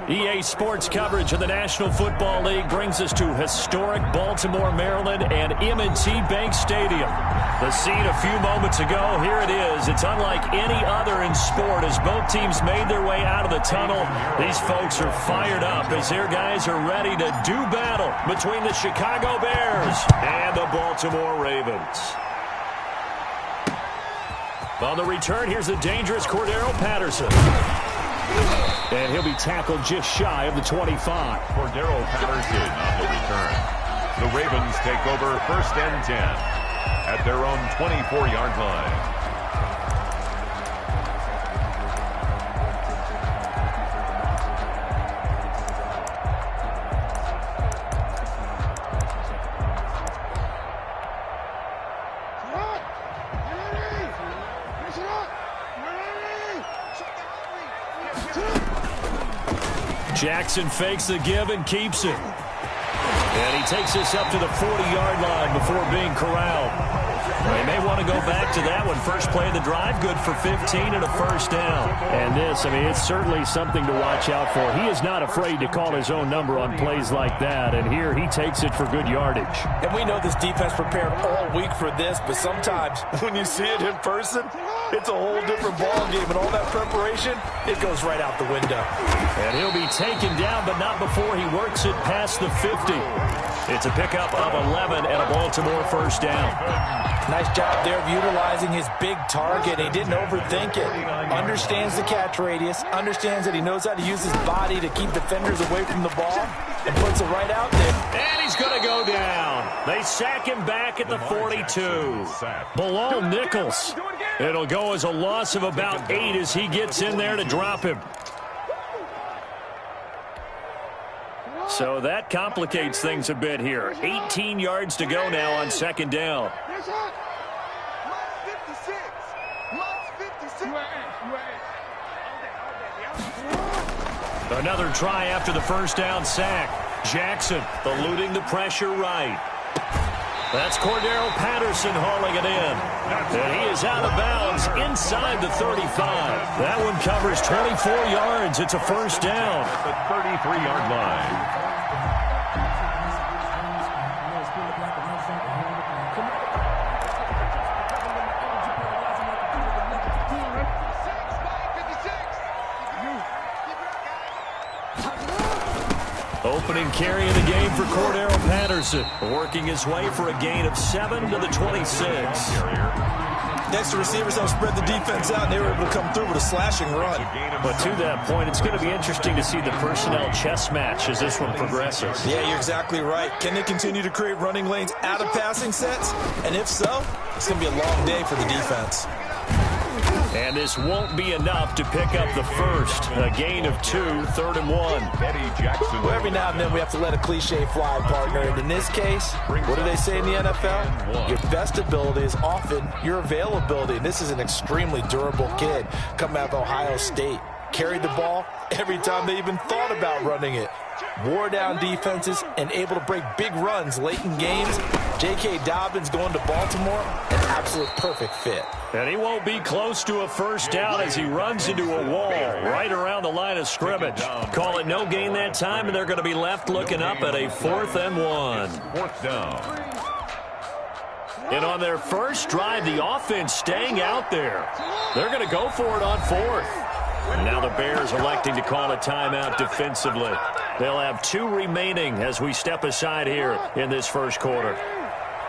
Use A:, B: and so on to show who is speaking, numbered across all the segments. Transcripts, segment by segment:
A: EA Sports coverage of the National Football League brings us to historic Baltimore, Maryland, and M&T Bank Stadium. The scene a few moments ago, here it is. It's unlike any other in sport as both teams made their way out of the tunnel. These folks are fired up as their guys are ready to do battle between the Chicago Bears and the Baltimore Ravens. On the return, here's the dangerous Cordero Patterson. And he'll be tackled just shy of the 25.
B: Cordero Patterson on the return. The Ravens take over 1st and 10 at their own 24-yard line.
A: Jackson fakes the give and keeps it. And he takes this up to the 40-yard line before being corralled. They may want to go back to that one. First play of the drive, good for 15 and a first down. And this, it's certainly something to watch out for. He is not afraid to call his own number on plays like that. And here he takes it for good yardage.
C: And we know this defense prepared all week for this, but sometimes when you see it in person, it's a whole different ball game. And all that preparation, it goes right out the window.
A: And he'll be taken down, but not before he works it past the 50. It's a pickup of 11 and a Baltimore first down.
C: Nice job there of utilizing his big target. He didn't overthink it. Understands the catch radius. Understands that he knows how to use his body to keep defenders away from the ball. And puts it right out there.
A: And he's going to go down. They sack him back at the 42. Below Nichols. It'll go as a loss of about 8 as he gets in there to drop him. So that complicates things a bit here. 18 yards to go now on second down. Another try after the first down sack. Jackson eluding the pressure right. That's Cordero Patterson hauling it in. And he is out of bounds inside the 35. That one covers 24 yards. It's a first down.
B: At the 33-yard line.
A: Opening carry of the game for Cordero Patterson, working his way for a gain of 7 to the 26.
C: Next, the receivers helped spread the defense out, and they were able to come through with a slashing run.
A: But to that point, it's going to be interesting to see the personnel chess match as this one progresses.
C: Yeah, you're exactly right. Can they continue to create running lanes out of passing sets? And if so, it's going to be a long day for the defense.
A: And this won't be enough to pick up the first. A gain of 2, 3rd and 1.
B: Eddie Jackson.
C: Well, every now and then we have to let a cliche fly, partner. And in this case, what do they say in the NFL? Your best ability is often your availability. And this is an extremely durable kid coming out of Ohio State. Carried the ball every time they even thought about running it. Wore down defenses and able to break big runs late in games. J.K. Dobbins going to Baltimore, an absolute perfect fit.
A: And he won't be close to a first down as he runs into a wall right around the line of scrimmage. Call it no gain that time, and they're going to be left looking up at a 4th and 1.
B: 4th down.
A: And on their first drive, the offense staying out there. They're going to go for it on 4th. And now the Bears electing to call a timeout defensively. They'll have 2 remaining as we step aside here in this first quarter.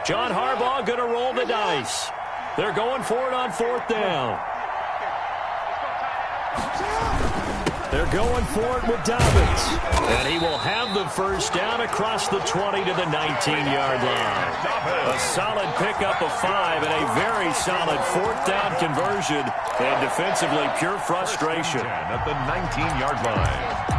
A: John Harbaugh going to roll the dice. They're going for it on 4th down. They're going for it with Dobbins. And he will have the first down across the 20 to the 19-yard line. A solid pickup of 5 and a very solid 4th down conversion. And defensively, pure frustration.
B: At the 19-yard line.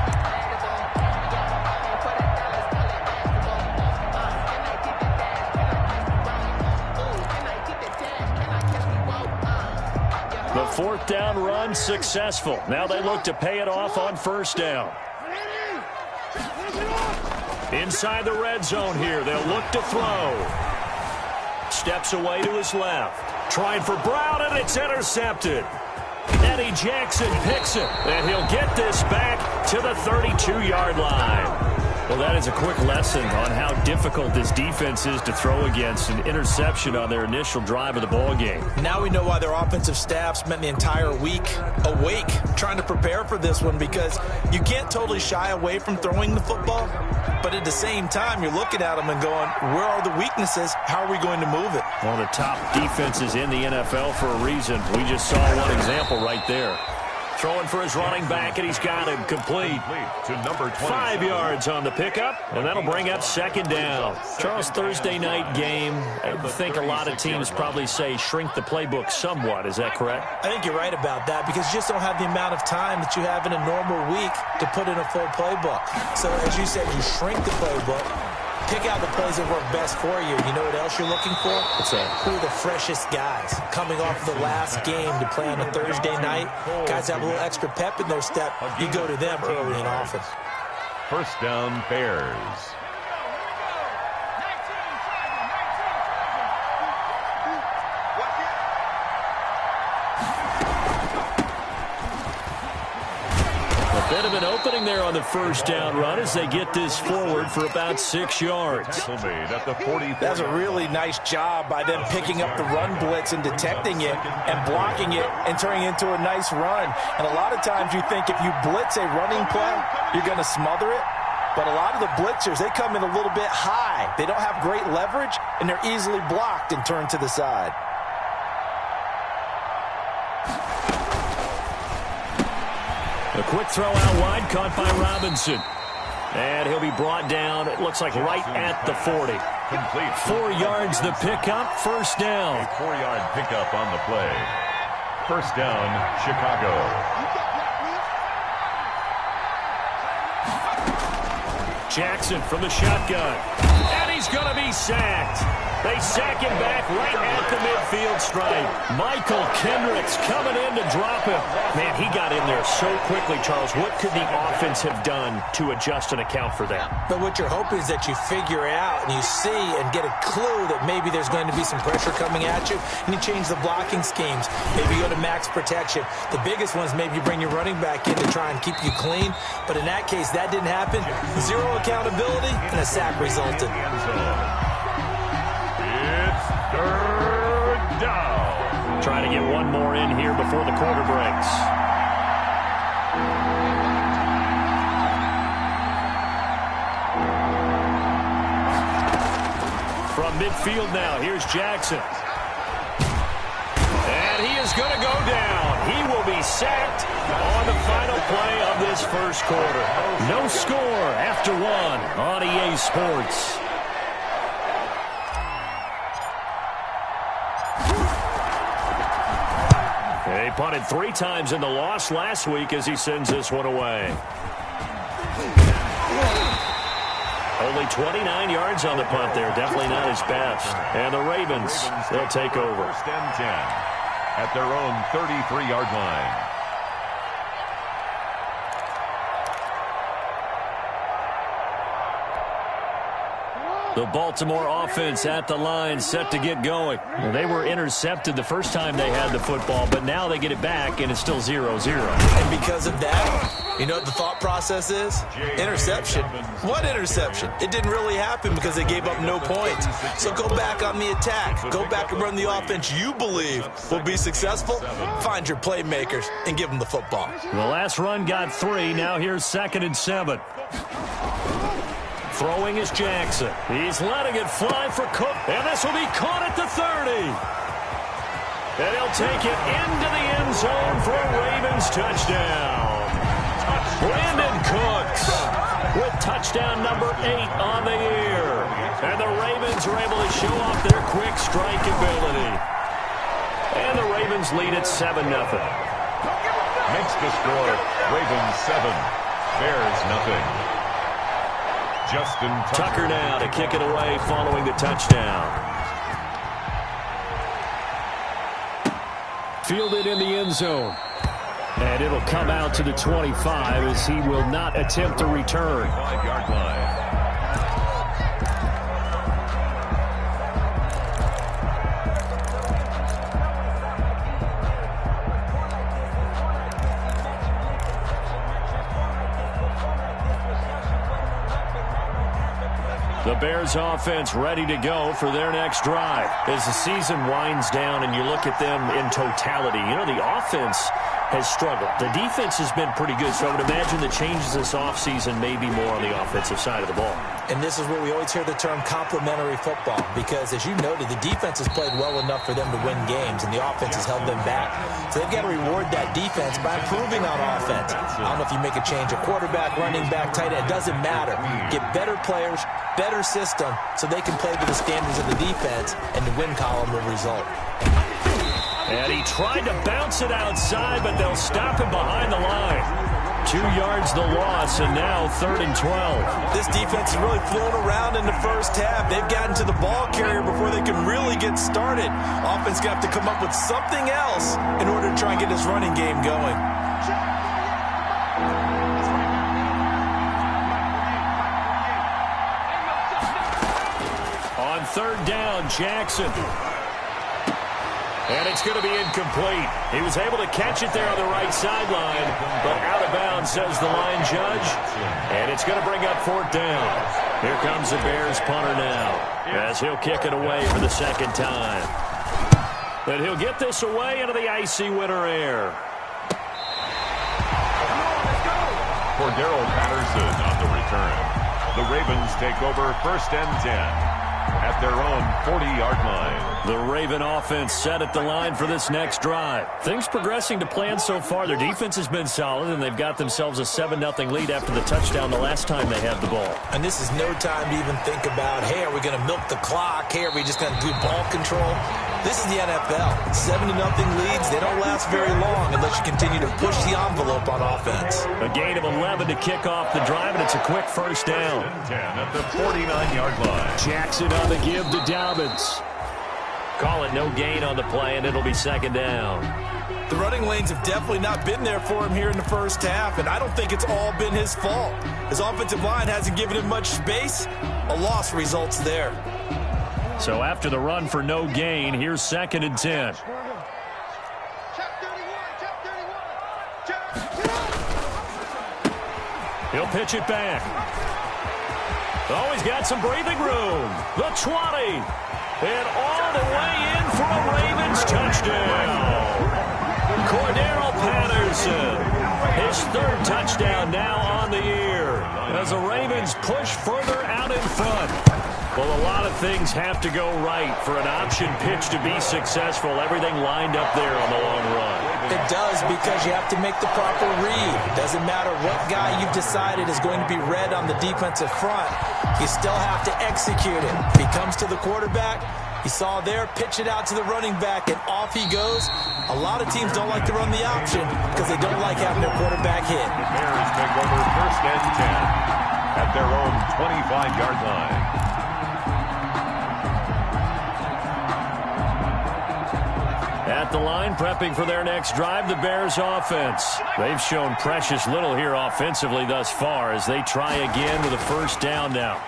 A: The 4th down run successful. Now they look to pay it off on first down. Inside the red zone here. They'll look to throw. Steps away to his left. Trying for Brown, and it's intercepted. Eddie Jackson picks it, and he'll get this back to the 32-yard line. Well, that is a quick lesson on how difficult this defense is to throw against. An interception on their initial drive of the ball game.
C: Now we know why their offensive staff spent the entire week awake trying to prepare for this one, because you can't totally shy away from throwing the football, but at the same time, you're looking at them and going, where are the weaknesses? How are we going to move it?
A: One of the top defenses in the NFL for a reason. We just saw one example right there. Throwing for his running back, and he's got him complete.
B: To number
A: 5 yards on the pickup, and that'll bring up second down. Charles, Thursday night game, I think a lot of teams probably say shrink the playbook somewhat. Is that correct?
C: I think you're right about that, because you just don't have the amount of time that you have in a normal week to put in a full playbook. So, as you said, you shrink the playbook. Pick out the plays that work best for you. You know what else you're looking for?
A: What's that?
C: Who are the freshest guys coming off the last game to play on a Thursday night? Guys have a little extra pep in their step. You go to them early and often.
B: First down, Bears.
A: Bit of an opening there on the first down run as they get this forward for about 6 yards.
C: That's a really nice job by them picking up the run blitz and detecting it and blocking it and turning it into a nice run. And a lot of times you think if you blitz a running play, you're going to smother it. But a lot of the blitzers, they come in a little bit high. They don't have great leverage, and they're easily blocked and turned to the side.
A: A quick throw out wide, caught by Robinson. And he'll be brought down, it looks like right at the 40.
B: Complete.
A: 4 yards the pickup, first down.
B: A 4-yard pickup on the play. First down, Chicago.
A: Jackson from the shotgun. And he's going to be sacked. They sack him back right at the midfield stripe. Michael Kendricks coming in to drop him. Man, he got in there so quickly, Charles. What could the offense have done to adjust and account for that?
C: But what you're hoping is that you figure out and you see and get a clue that maybe there's going to be some pressure coming at you, and you change the blocking schemes. Maybe you go to max protection. The biggest one is maybe you bring your running back in to try and keep you clean. But in that case, that didn't happen. Zero accountability, and a sack resulted.
B: Third down.
A: Trying to get one more in here before the quarter breaks. From midfield now, here's Jackson. And he is going to go down. He will be sacked on the final play of this first quarter. No score after one on EA Sports. He punted 3 times in the loss last week as he sends this one away. Only 29 yards on the punt there. Definitely not his best. And the Ravens, they'll take over.
B: First and 10 at their own 33-yard line.
A: The Baltimore offense at the line, set to get going. Well, they were intercepted the first time they had the football, but now they get it back, and it's still 0-0.
C: And because of that, you know what the thought process is? Interception. What interception? It didn't really happen because they gave up no points. So go back on the attack. Go back and run the offense you believe will be successful. Find your playmakers and give them the football.
A: The last run got 3. Now here's 2nd and 7. Throwing is Jackson. He's letting it fly for Cook. And this will be caught at the 30. And he'll take it into the end zone for a Ravens touchdown. Brandon Cooks with touchdown number 8 on the year. And the Ravens are able to show off their quick strike ability. And the Ravens lead at 7-0.
B: Makes the score Ravens 7, Bears nothing. Justin
A: Tucker now to kick it away following the touchdown. Fielded in the end zone. And it'll come out to the 25 as he will not attempt to return.
B: 5-yard line.
A: The Bears offense ready to go for their next drive. As the season winds down and you look at them in totality, you know, the offense has struggled. The defense has been pretty good, so I would imagine the changes this offseason may be more on the offensive side of the ball.
C: And this is where we always hear the term complementary football, because as you noted, the defense has played well enough for them to win games, and the offense has held them back. So they've got to reward that defense by improving on offense. I don't know if you make a change, a quarterback, running back, tight end, it doesn't matter. Get better players, better system, so they can play to the standards of the defense, and the win column will result.
A: And he tried to bounce it outside, but they'll stop him behind the line. 2 yards the loss, and now 3rd and 12.
C: This defense has really flown around in the first half. They've gotten to the ball carrier before they can really get started. Offense got to come up with something else in order to try and get this running game going.
A: On 3rd down, Jackson. And it's going to be incomplete. He was able to catch it there on the right sideline, but out of bounds, says the line judge. And it's going to bring up 4th down. Here comes the Bears punter now, as he'll kick it away for the 2nd time. But he'll get this away into the icy winter air.
B: Cordero Patterson on the return. The Ravens take over 1st and 10. At their own 40-yard line.
A: The Raven offense set at the line for this next drive. Things progressing to plan so far. Their defense has been solid, and they've got themselves a 7-0 lead after the touchdown the last time they had the ball.
C: And this is no time to even think about, hey, are we going to milk the clock? Hey, are we just going to do ball control? This is the NFL. 7-0 leads, they don't last very long unless you continue to push the envelope on offense.
A: A gain of 11 to kick off the drive, and it's a quick 1st down.
B: 10 at the 49-yard line.
A: Jackson on the give to Dobbins. Call it no gain on the play, and it'll be 2nd down.
C: The running lanes have definitely not been there for him here in the first half, and I don't think it's all been his fault. His offensive line hasn't given him much space. A loss results there.
A: So after the run for no gain, here's 2nd and 10. He'll pitch it back. Oh, he's got some breathing room. The 20. And all the way in for a Ravens touchdown. Cordero Patterson. His 3rd touchdown now on the year. As the Ravens push further out in front. Well, a lot of things have to go right for an option pitch to be successful. Everything lined up there on the long run.
C: It does, because you have to make the proper read. Doesn't matter what guy you've decided is going to be read on the defensive front. You still have to execute it. If he comes to the quarterback, he saw there, pitch it out to the running back, and off he goes. A lot of teams don't like to run the option because they don't like having their quarterback hit.
B: The Bears take over 1st and 10 at their own 25-yard line.
A: At the line, prepping for their next drive, the Bears offense. They've shown precious little here offensively thus far as they try again with a 1st down now.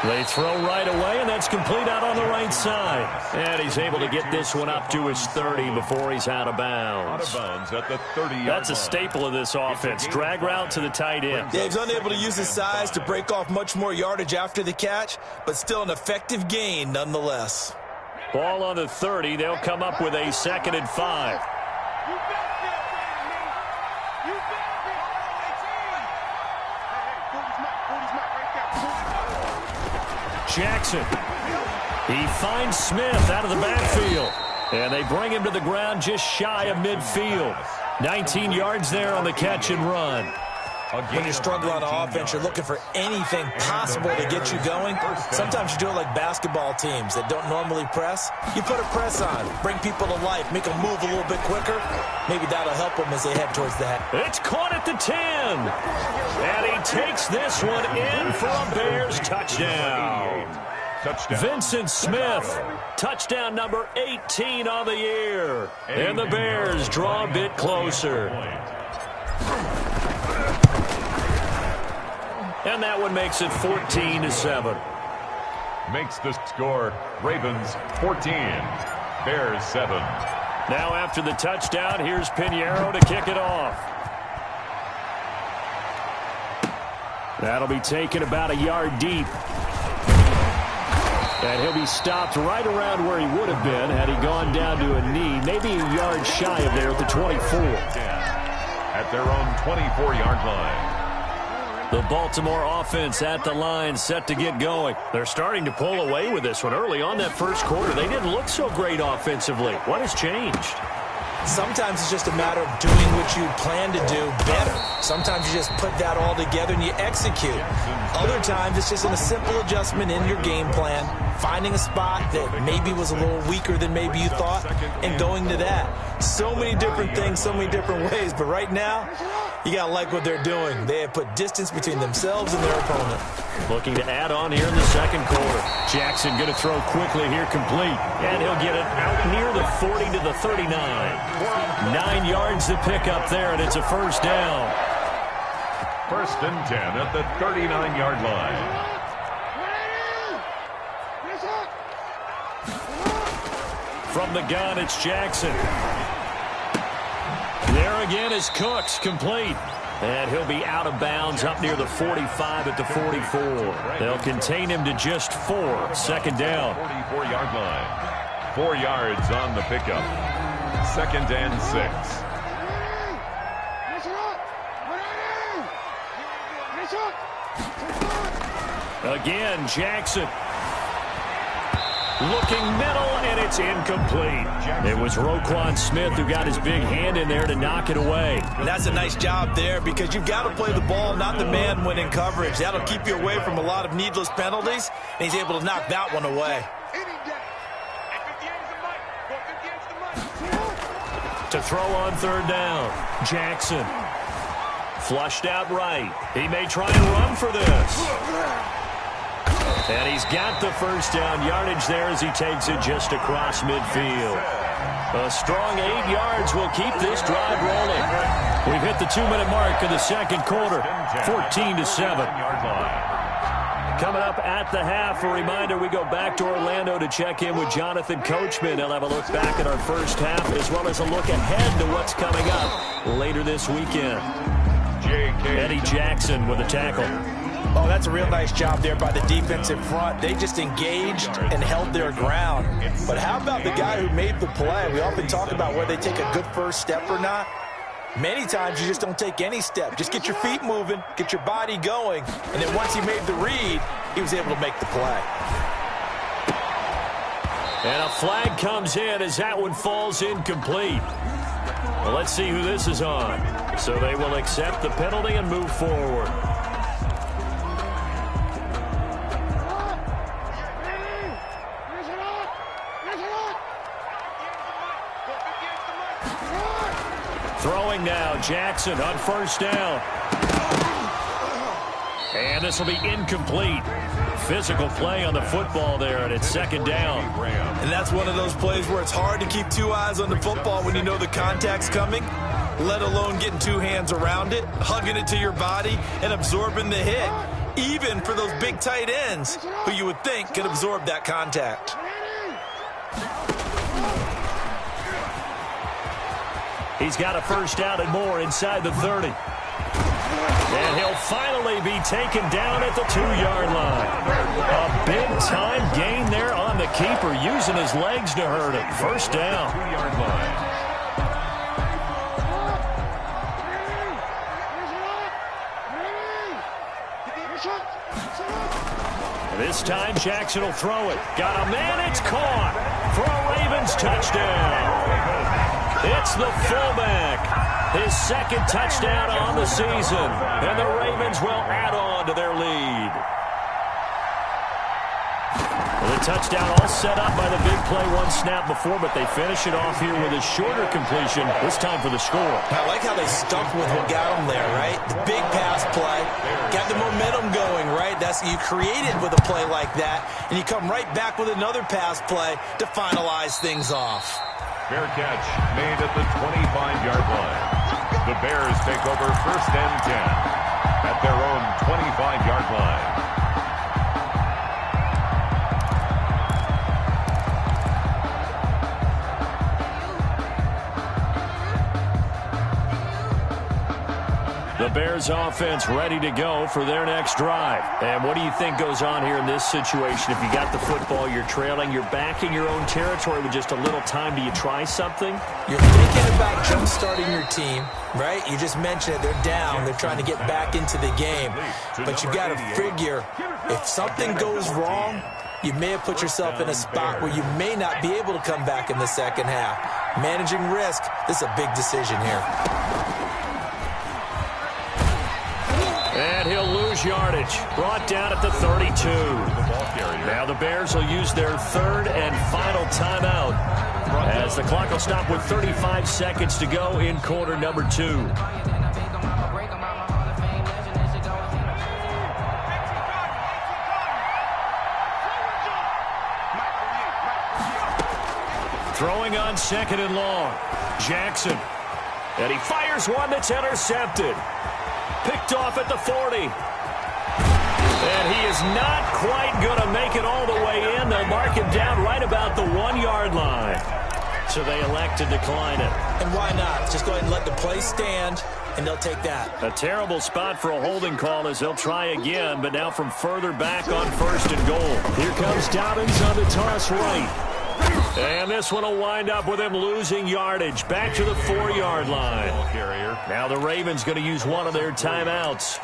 A: They throw right away, and that's complete out on the right side. And he's able to get this one up to his 30 before he's out of bounds.
B: Out of bounds at the 30-yard
A: That's a staple of this offense. Drag route to the tight end.
C: Yeah, he's unable to use his size to break off much more yardage after the catch, but still an effective gain nonetheless.
A: Ball on the 30. They'll come up with a 2nd and 5. Jackson. He finds Smith out of the backfield. And they bring him to the ground just shy of midfield. 19 yards there on the catch and run.
C: When you struggle on offense, you're looking for anything possible to get you going. Sometimes you do it like basketball teams that don't normally press. You put a press on, bring people to life, make them move a little bit quicker. Maybe that'll help them as they head towards the head.
A: It's caught at the 10. And he takes this one in for a Bears touchdown. Vincent Smith, touchdown number 18 on the year. And the Bears draw a bit closer. And that one makes it 14-7.
B: Makes the score Ravens 14, Bears 7.
A: Now after the touchdown, here's Pinheiro to kick it off. That'll be taken about a yard deep. And he'll be stopped right around where he would have been had he gone down to a knee, maybe a yard shy of there at the 24.
B: At their own 24-yard line.
A: The Baltimore offense at the line, set to get going. They're starting to pull away with this one. Early on that first quarter, they didn't look so great offensively. What has changed?
C: Sometimes it's just a matter of doing what you plan to do better. Sometimes you just put that all together and you execute. Other times it's just a simple adjustment in your game plan, finding a spot that maybe was a little weaker than maybe you thought, and going to that. So many different things, so many different ways, but right now, you got to like what they're doing. They have put distance between themselves and their opponent.
A: Looking to add on here in the second quarter. Jackson going to throw quickly here, complete. And he'll get it out near the 40 to the 39. 9 yards to pick up there, and it's a first down.
B: First and 10 at the 39-yard line.
A: From the gun, it's Jackson. There again is Cooks, complete. And he'll be out of bounds up near the 45 at the 44. They'll contain him to just 4. Second down.
B: 44-yard line. 4 yards on the pickup. Second and 6.
A: Again, Jackson. Looking middle, and it's incomplete. It was Roquan Smith who got his big hand in there to knock it away.
C: And that's a nice job there because you've got to play the ball, not the man when in coverage. That'll keep you away from a lot of needless penalties, and he's able to knock that one away.
A: To throw on third down, Jackson. Flushed out right. He may try and run for this. And he's got the first down yardage there as he takes it just across midfield. A strong 8 yards will keep this drive rolling. We've hit the 2-minute mark of the second quarter, 14-7. Coming up at the half, a reminder, we go back to Orlando to check in with Jonathan Coachman. He'll have a look back at our first half as well as a look ahead to what's coming up later this weekend. Eddie Jackson with a tackle.
C: Oh, that's a real nice job there by the defensive front. They just engaged and held their ground. But how about the guy who made the play? We often talk about whether they take a good first step or not. Many times you just don't take any step. Just get your feet moving, get your body going, and then once he made the read, he was able to make the play.
A: And a flag comes in as that one falls incomplete. Well, let's see who this is on. So they will accept the penalty and move forward. Throwing now, Jackson on first down. And this will be incomplete. Physical play on the football there, and it's second down.
C: And that's one of those plays where it's hard to keep 2 eyes on the football when you know the contact's coming, let alone getting 2 hands around it, hugging it to your body, and absorbing the hit, even for those big tight ends who you would think could absorb that contact.
A: He's got a first down and more inside the 30. And he'll finally be taken down at the 2-yard line. A big-time gain there on the keeper, using his legs to hurt him. First down.
B: 2-yard line.
A: This time Jackson will throw it. Got a man, it's caught for a Ravens touchdown. It's the fullback. His second touchdown on the season. And the Ravens will add on to their lead. Well, the touchdown all set up by the big play, one snap before, but they finish it off here with a shorter completion, this time for the score.
C: I like how they stuck with what got them there, right? The big pass play, got the momentum going, right? That's you created with a play like that, and you come right back with another pass play to finalize things off.
B: Fair catch made at the 25-yard line. The Bears take over first and 10 at their own 25-yard line. The
A: Bears offense ready to go for their next drive. And what do you think goes on here in this situation? If you got the football, you're trailing, you're back in your own territory with just a little time. Do you try something?
C: You're thinking about jump-starting your team, right? You just mentioned it. They're down. They're trying to get back into the game. But you got to figure, if something goes wrong, you may have put yourself in a spot where you may not be able to come back in the second half. Managing risk, this is a big decision here.
A: And he'll lose yardage. Brought down at the 32. Now the Bears will use their third and final timeout as the clock will stop with 35 seconds to go in quarter number 2. Throwing on second and long. Jackson. And he fires one that's intercepted. Picked off at the 40. And he is not quite going to make it all the way in. They'll mark him down right about the 1-yard line. So they elect to decline it.
C: And why not? Just go ahead and let the play stand, and they'll take that.
A: A terrible spot for a holding call as they'll try again, but now from further back on first and goal. Here comes Dobbins on the toss right. And this one will wind up with him losing yardage back to the 4-yard line. Now the Ravens going to use one of their timeouts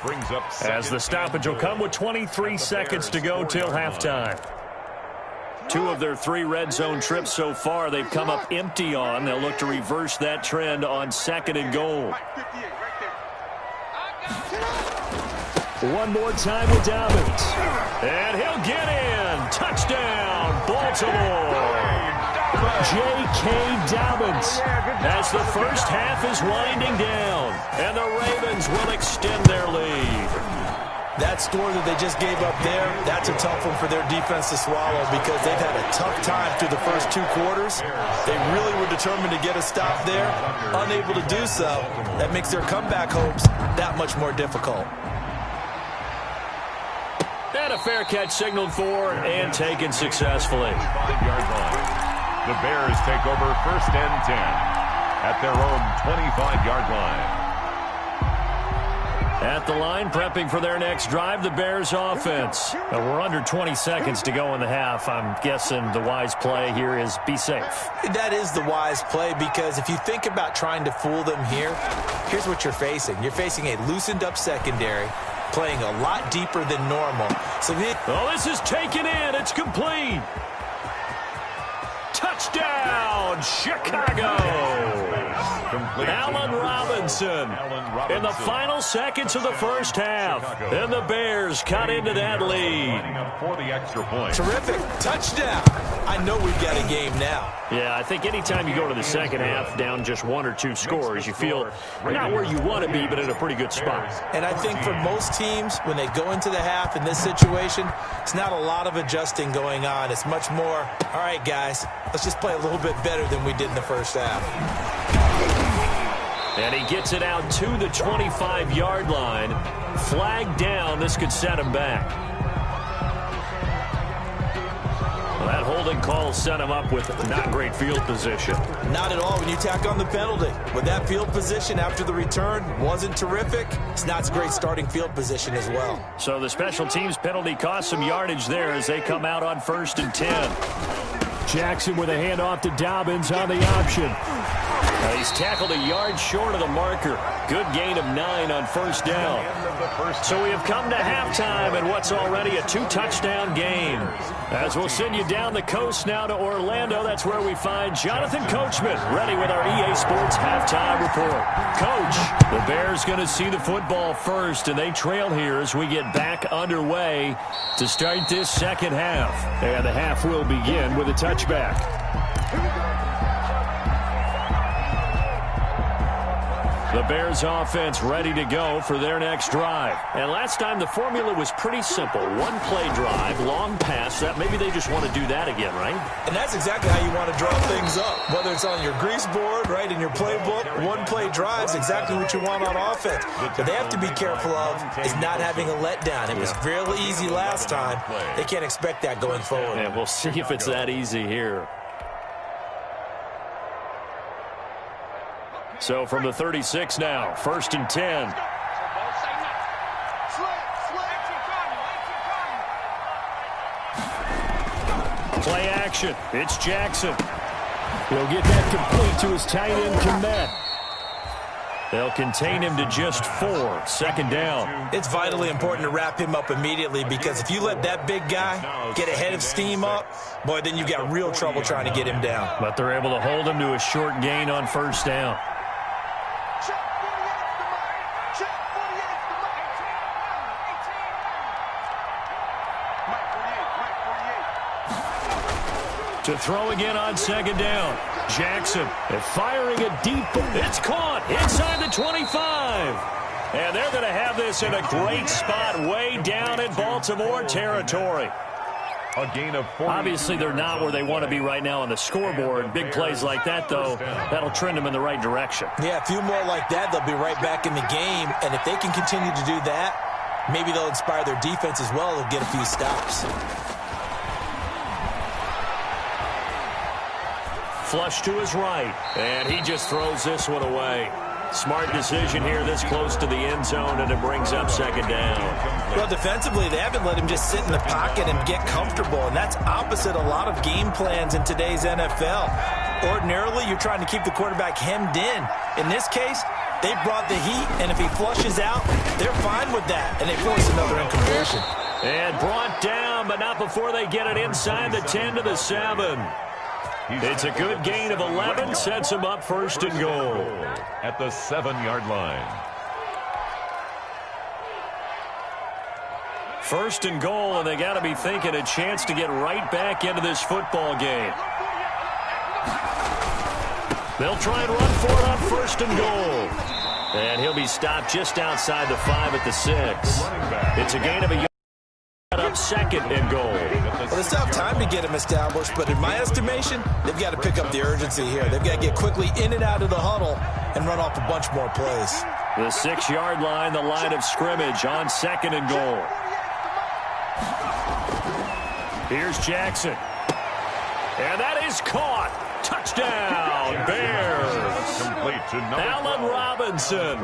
A: as the stoppage will come with 23 seconds to go till halftime. 2 of their 3 red zone trips so far they've come up empty on. They'll look to reverse that trend on second and goal. One more time with Dobbins. And he'll get in. Touchdown, Baltimore. J.K. Dobbins as the first half is winding down. And the Ravens will extend their lead.
C: That score that they just gave up there, that's a tough one for their defense to swallow because they've had a tough time through the first 2 quarters. They really were determined to get a stop there. Unable to do so, that makes their comeback hopes that much more difficult.
A: And a fair catch signaled for and taken successfully.
B: The Bears take over first and 10 at their own 25-yard line.
A: At the line, prepping for their next drive, the Bears offense. Now we're under 20 seconds to go in the half. I'm guessing the wise play here is be safe.
C: That is the wise play because if you think about trying to fool them here, here's what you're facing. You're facing a loosened up secondary, playing a lot deeper than normal. So
A: this is taken in. It's complete. Touchdown, Chicago. Allen Robinson in the final seconds of the first half. And the Bears cut into that lead.
C: Terrific. Touchdown. I know we've got a game now.
A: Yeah, I think anytime you go to the second half down just 1 or 2 scores, you feel not where you want to be, but in a pretty good spot.
C: And I think for most teams, when they go into the half in this situation, it's not a lot of adjusting going on. It's much more, all right, guys, let's just play a little bit better than we did in the first half.
A: And he gets it out to the 25-yard line. Flag down. This could set him back. Well, that holding call set him up with not great field position.
C: Not at all when you tack on the penalty. With that field position after the return wasn't terrific, it's not great starting field position as well.
A: So the special teams penalty cost some yardage there as they come out on first and 10. Jackson with a handoff to Dobbins on the option. He's tackled a yard short of the marker. Good gain of 9 on first down. So we have come to halftime in what's already a 2-touchdown game. As we'll send you down the coast now to Orlando, that's where we find Jonathan Coachman ready with our EA Sports halftime report. Coach, the Bears going to see the football first, and they trail here as we get back underway to start this second half. And the half will begin with a touchback. The Bears offense ready to go for their next drive. And last time the formula was pretty simple. 1-play drive, long pass. That maybe they just want to do that again, right?
C: And that's exactly how you want to draw things up. Whether it's on your grease board, right, in your playbook, 1-play drive is exactly what you want on offense. But they have to be careful of is not having a letdown. It was fairly easy last time. They can't expect that going forward.
A: And we'll see if it's that easy here. So from the 36 now, first and 10. Play action. It's Jackson. He'll get that complete to his tight end Komet. They'll contain him to just 4. Second down.
C: It's vitally important to wrap him up immediately because if you let that big guy get a head of steam up, boy, then you've got real trouble trying to get him down.
A: But they're able to hold him to a short gain on first down. To throw again on second down. Jackson firing a deep. It's caught inside the 25. And they're going to have this in a great spot way down in Baltimore territory.
B: A gain of 40.
A: Obviously, they're not where they want to be right now on the scoreboard. Big plays like that, though, that'll trend them in the right direction.
C: Yeah, a few more like that, they'll be right back in the game. And if they can continue to do that, maybe they'll inspire their defense as well. They'll get a few stops.
A: Flush to his right, and he just throws this one away. Smart decision here this close to the end zone, and it brings up second down.
C: Well, defensively, they haven't let him just sit in the pocket and get comfortable, and that's opposite a lot of game plans in today's NFL. Ordinarily, you're trying to keep the quarterback hemmed in. In this case, they brought the heat, and if he flushes out, they're fine with that, and they force another incompletion.
A: And brought down, but not before they get it inside the 10 to the 7. It's a good gain of 11, sets him up first and goal.
B: At the 7-yard line.
A: First and goal, and they got to be thinking a chance to get right back into this football game. They'll try and run for it on first and goal. And he'll be stopped just outside the 5 at the 6. It's a gain of a yard. Up second and goal.
C: Well, it's tough time to get him established, but in my estimation, they've got to pick up the urgency here. They've got to get quickly in and out of the huddle and run off a bunch more plays.
A: The 6-yard line, the line of scrimmage on second and goal. Here's Jackson. And that is caught. Touchdown, Bears.
B: Complete to
A: Allen Robinson.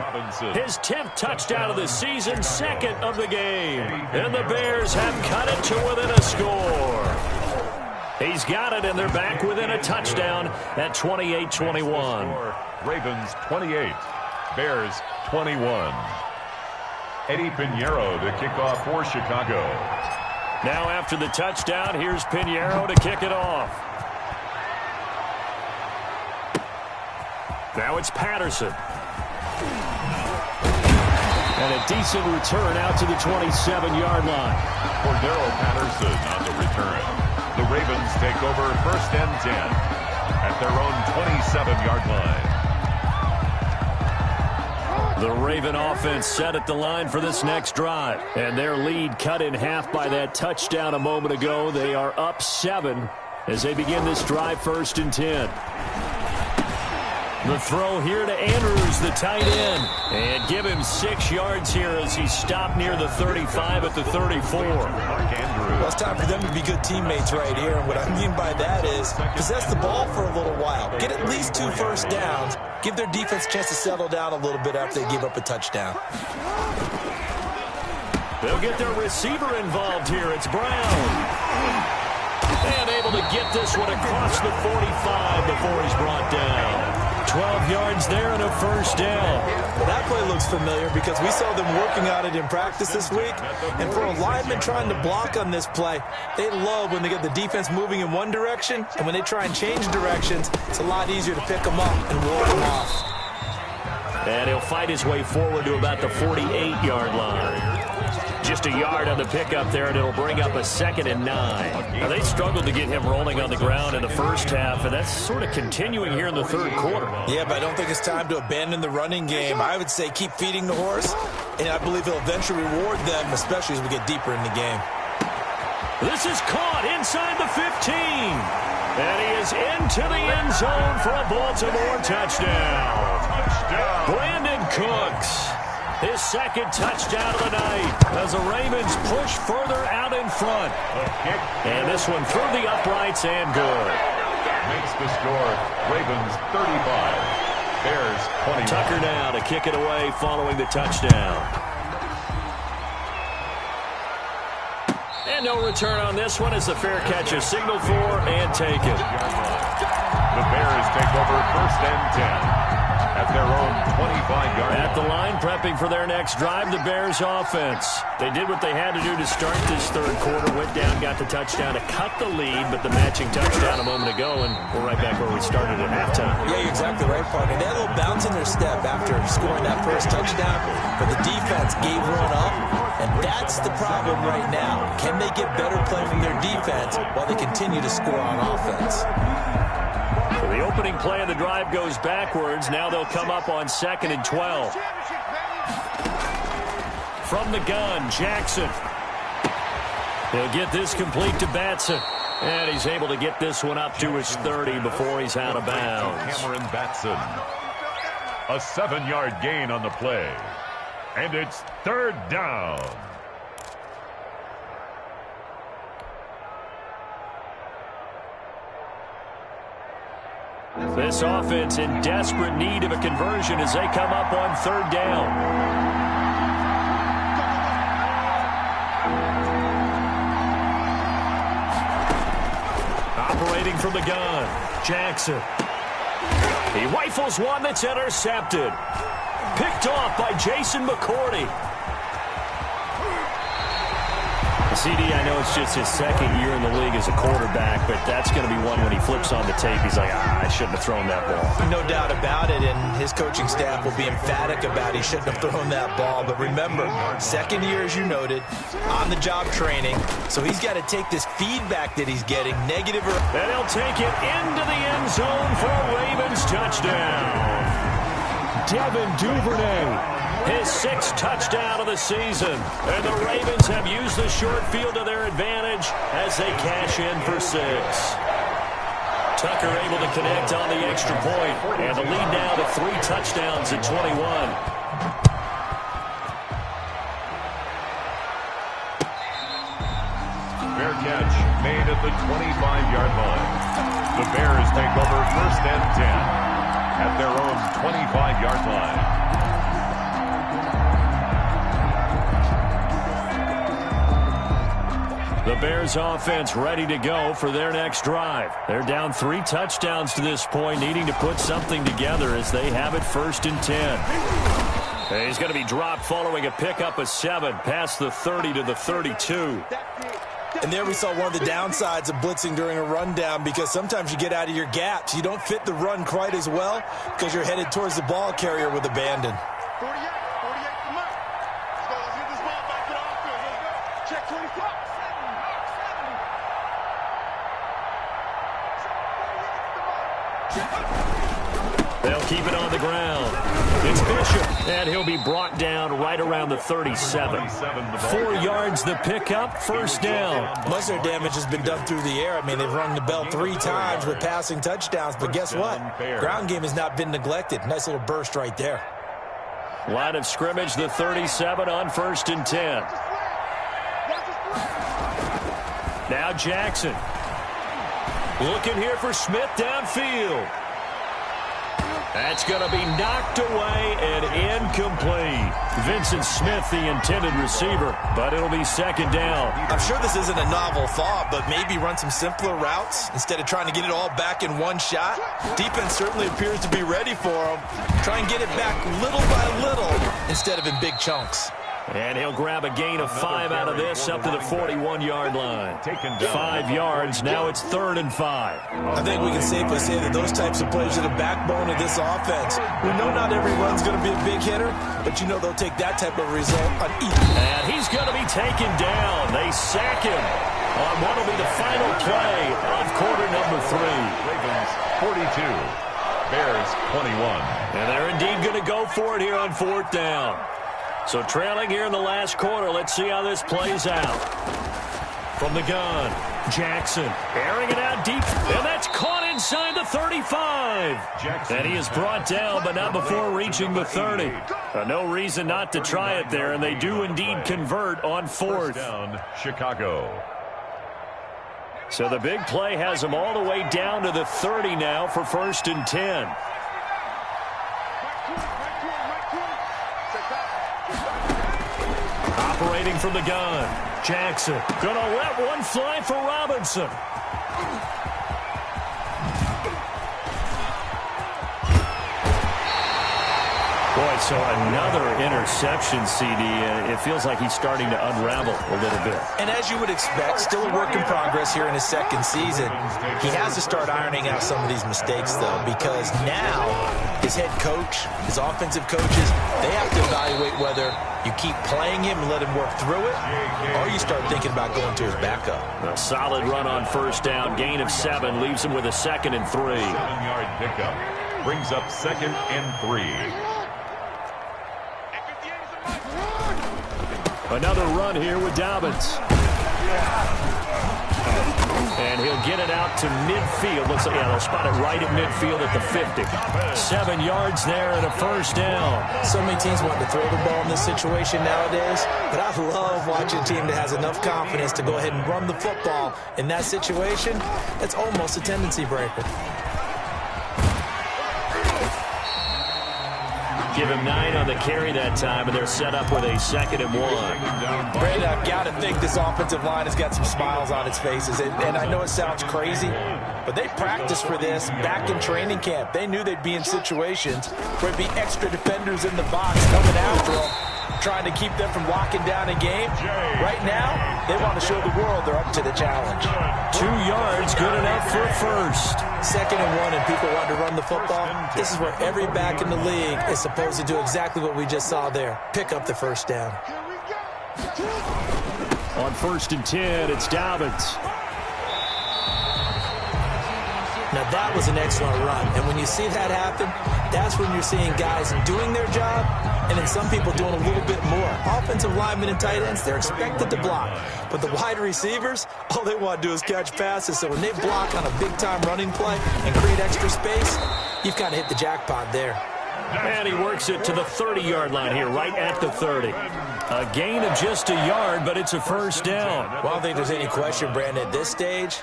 A: His 10th touchdown of the season, second of the game. And the Bears have cut it to within a score. He's got it, and they're back within a touchdown at 28-21.
B: Ravens 28, Bears 21. Eddie Pinheiro to kick off for Chicago.
A: Now after the touchdown, here's Pinheiro to kick it off. Now it's Patterson. And a decent return out to the 27-yard line.
B: Cordero Patterson on the return. The Ravens take over first and 10 at their own 27-yard line.
A: The Raven offense set at the line for this next drive. And their lead cut in half by that touchdown a moment ago. They are up 7 as they begin this drive first and 10. The throw here to Andrews, the tight end. And give him 6 yards here as he stopped near the 35 at the 34.
C: Well, it's time for them to be good teammates right here. And what I mean by that is possess the ball for a little while. Get at least 2 first downs. Give their defense a chance to settle down a little bit after they give up a touchdown.
A: They'll get their receiver involved here. It's Brown. And able to get this one across the 45 before he's brought down. 12 yards there and a first down.
C: Well, that play looks familiar because we saw them working on it in practice this week. And for a lineman trying to block on this play, they love when they get the defense moving in one direction. And when they try and change directions, it's a lot easier to pick them up and roll them off.
A: And he'll fight his way forward to about the 48-yard line. Just a yard on the pickup there, and it'll bring up a 2nd and 9. Now, they struggled to get him rolling on the ground in the first half, and that's sort of continuing here in the third quarter.
C: Yeah, but I don't think it's time to abandon the running game. I would say keep feeding the horse, and I believe he'll eventually reward them, especially as we get deeper in the game.
A: This is caught inside the 15. And he is into the end zone for a Baltimore touchdown. Brandon Cooks. His 2nd touchdown of the night as the Ravens push further out in front. And this one through the uprights and good.
B: Makes the score Ravens 35, Bears 20.
A: Tucker now to kick it away following the touchdown. And And no return on this one as the fair catch is signaled for and taken.
B: The Bears take over 1st and 10 at their own 25-yard line.
A: At the line, prepping for their next drive, the Bears offense. They did what they had to do to start this third quarter. Went down, got the touchdown to cut the lead, but the matching touchdown a moment ago, and we're right back where we started at halftime.
C: Yeah, you're exactly right, partner. They had a little bounce in their step after scoring that first touchdown, but the defense gave one up, and that's the problem right now. Can they get better play from their defense while they continue to score on offense?
A: So the opening play of the drive goes backwards. Now they'll come up on 2nd and 12. From the gun, Jackson. He'll get this complete to Batson. And he's able to get this one up to his 30 before he's out of bounds.
B: Cameron Batson. A 7-yard gain on the play. And it's 3rd down.
A: This offense in desperate need of a conversion as they come up on 3rd down. Operating from the gun, Jackson. He rifles one that's intercepted. Picked off by Jason McCourty. CD, I know it's just his 2nd year in the league as a quarterback, but that's going to be one when he flips on the tape, he's like, I shouldn't have thrown that ball.
C: No doubt about it, and his coaching staff will be emphatic about he shouldn't have thrown that ball. But remember, 2nd year, as you noted, on-the-job training, so he's got to take this feedback that he's getting, negative or...
A: And he'll take it into the end zone for a Ravens touchdown. Devin Duvernay. His 6th touchdown of the season. And the Ravens have used the short field to their advantage as they cash in for 6. Tucker able to connect on the extra point. And the lead now to 3 touchdowns at 21.
B: Fair catch made at the 25-yard line. The Bears take over 1st and 10 at their own 25-yard line.
A: The Bears offense ready to go for their next drive. They're down 3 touchdowns to this point, needing to put something together as they have it 1st and 10. And he's going to be dropped following a pickup of 7 past the 30 to the 32.
C: And there we saw one of the downsides of blitzing during a rundown, because sometimes you get out of your gaps. You don't fit the run quite as well because you're headed towards the ball carrier with abandon.
D: 48, come on. Let's get this ball back to the offense. Let's go. Check 25.
A: They'll keep it on the ground. It's Bishop, and he'll be brought down right around the 37. 4 yards the pickup, 1st down.
C: Most of their damage has been done through the air. I mean, they've rung the bell 3 times with passing touchdowns, but guess what? Ground game has not been neglected. Nice little burst right there.
A: Line of scrimmage, the 37 on 1st and 10. Now Jackson. Looking here for Smith downfield. That's going to be knocked away and incomplete. Vincent Smith, the intended receiver, but it'll be 2nd down.
C: I'm sure this isn't a novel thought, but maybe run some simpler routes instead of trying to get it all back in one shot. Defense certainly appears to be ready for him. Try and get it back little by little instead of in big chunks.
A: And he'll grab a gain of 5 out of this up to the 41-yard line. 5 yards. Now it's 3rd and 5.
C: I think we can safely say that those types of plays are the backbone of this offense. We know not every run's going to be a big hitter, but you know they'll take that type of result on each.
A: And he's going to be taken down. They sack him on what will be the final play of quarter number 3.
B: Ravens 42, Bears 21.
A: And they're indeed going to go for it here on 4th down. So trailing here in the last quarter, let's see how this plays out. From the gun, Jackson airing it out deep, and that's caught inside the 35. And he is brought down, but not before reaching the 30. No reason not to try it there, and they do indeed convert on 4th.
B: Down, Chicago.
A: So the big play has them all the way down to the 30 now for 1st and 10. Operating from the gun. Jackson going to let one fly for Robinson. Boy, so another interception, CD, and it feels like he's starting to unravel a little bit.
C: And as you would expect, still a work in progress here in his second season. He has to start ironing out some of these mistakes, though, because now his head coach, his offensive coaches, they have to evaluate whether you keep playing him and let him work through it, or you start thinking about going to his backup.
A: A solid run on first down, gain of 7, leaves him with a 2nd and 3.
B: 7-yard pickup brings up 2nd and 3.
A: Another run here with Dobbins. And he'll get it out to midfield. Looks like, yeah, they'll spot it right at midfield at the 50. 7 yards there and a first down.
C: So many teams want to throw the ball in this situation nowadays, but I love watching a team that has enough confidence to go ahead and run the football. In that situation, it's almost a tendency breaker.
A: Give him 9 on the carry that time, and they're set up with a 2nd and 1.
C: Brandon, I've got to think this offensive line has got some smiles on its faces. And I know it sounds crazy, but they practiced for this back in training camp. They knew they'd be in situations where there'd be extra defenders in the box coming after them, trying to keep them from locking down a game. Right now, they want to show the world they're up to the challenge.
A: 2 yards, good enough for a first.
C: 2nd and 1, and people want to run the football. This is where every back in the league is supposed to do exactly what we just saw there. Pick up the first down.
A: On 1st and 10, it's Dobbins.
C: Now, that was an excellent run. And when you see that happen, that's when you're seeing guys doing their job and then some people doing a little bit more. Offensive linemen and tight ends, they're expected to block. But the wide receivers, all they want to do is catch passes. So when they block on a big-time running play and create extra space, you've got to hit the jackpot there.
A: And he works it to the 30-yard line here, right at the 30. A gain of just a yard, but it's a first down.
C: Well, I don't think there's any question, Brandon, at this stage.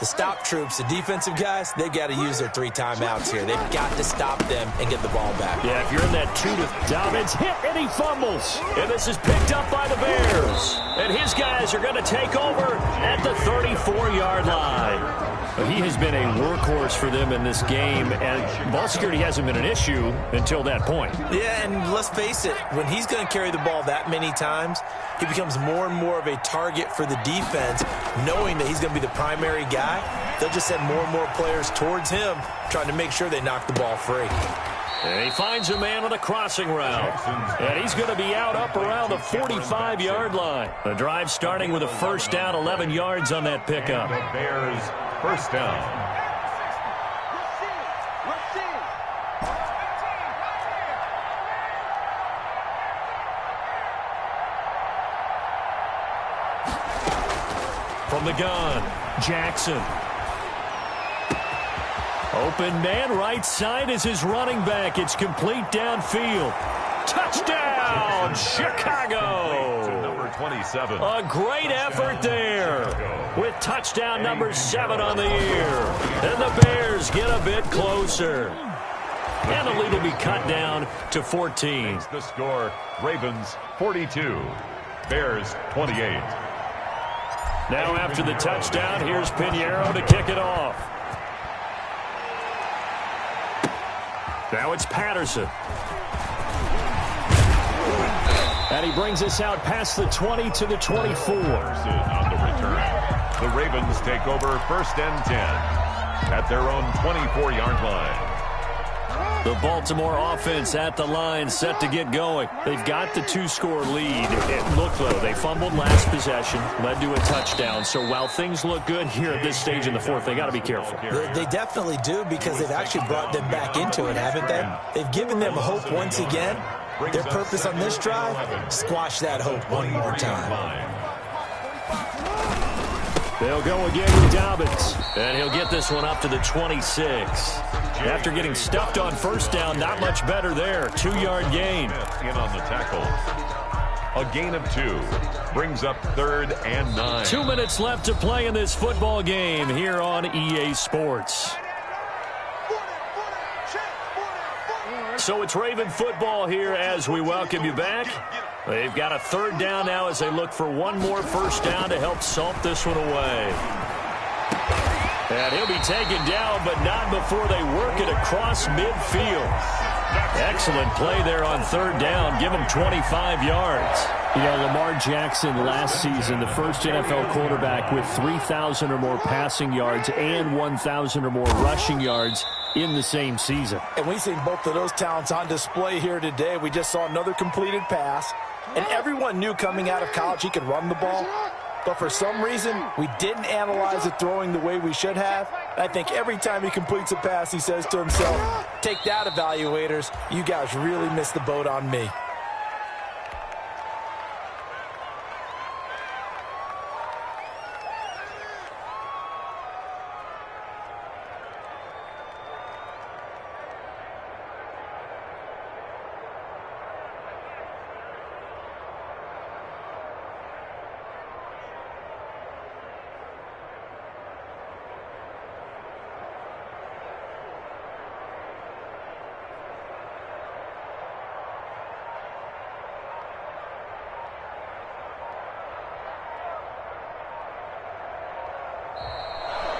C: The stop troops, the defensive guys, they've got to use their 3 timeouts here. They've got to stop them and get the ball back.
A: Yeah, if you're in that 2 to Dobbins hit and he fumbles. And this is picked up by the Bears. And his guys are going to take over at the 34-yard line. But he has been a workhorse for them in this game, and ball security hasn't been an issue until that point.
C: Yeah, and let's face it, when he's going to carry the ball that many times, he becomes more and more of a target for the defense, knowing that he's going to be the primary guy. They'll just send more and more players towards him, trying to make sure they knock the ball free.
A: And he finds a man on a crossing route. And he's going to be out up around the 45-yard line. The drive starting with a first down, 11 yards on that pickup.
B: The Bears first down.
A: From the gun, Jackson. Open man, right side is his running back. It's complete downfield. Touchdown, Chicago.
B: To number 27.
A: A great effort there with touchdown number 7 on the year. And the Bears get a bit closer. And the lead will be cut down to 14.
B: The score, Ravens 42, Bears 28.
A: Now after the touchdown, here's Pinheiro to kick it off. Now it's Patterson. And he brings us out past the 20 to the 24.
B: On the return. The Ravens take over 1st and 10 at their own 24-yard line.
A: The Baltimore offense at the line, set to get going. They've got the 2-score lead. Look, though, they fumbled last possession, led to a touchdown. So while things look good here at this stage in the 4th, they got to be careful.
C: They definitely do, because they've actually brought them back into it, haven't they? They've given them hope once again. Their purpose on this drive, squash that hope one more time.
A: They'll go again with Dobbins, and he'll get this one up to the 26. After getting stuffed on first down, not much better there. 2-yard gain.
B: In on the tackle. A gain of 2 brings up 3rd and 9.
A: 2 minutes left to play in this football game here on EA Sports. So it's Raven football here as we welcome you back. They've got a third down now as they look for one more first down to help salt this one away. And he'll be taken down, but not before they work it across midfield. Excellent play there on third down. Give him 25 yards.
E: You know, Lamar Jackson last season, the first NFL quarterback with 3,000 or more passing yards and 1,000 or more rushing yards in the same season.
C: And we've seen both of those talents on display here today. We just saw another completed pass. And everyone knew coming out of college he could run the ball. But for some reason, we didn't analyze it throwing the way we should have. I think every time he completes a pass, he says to himself, take that, evaluators. You guys really missed the boat on me.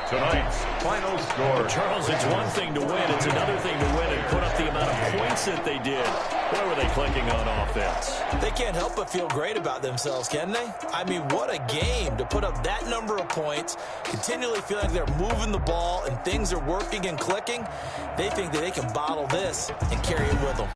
B: Tonight's final score.
A: Charles, it's one thing to win. It's another thing to win and put up the amount of points that they did. Boy, were they clicking on offense.
C: They can't help but feel great about themselves, can they? I mean, what a game to put up that number of points, continually feel like they're moving the ball and things are working and clicking. They think that they can bottle this and carry it with them.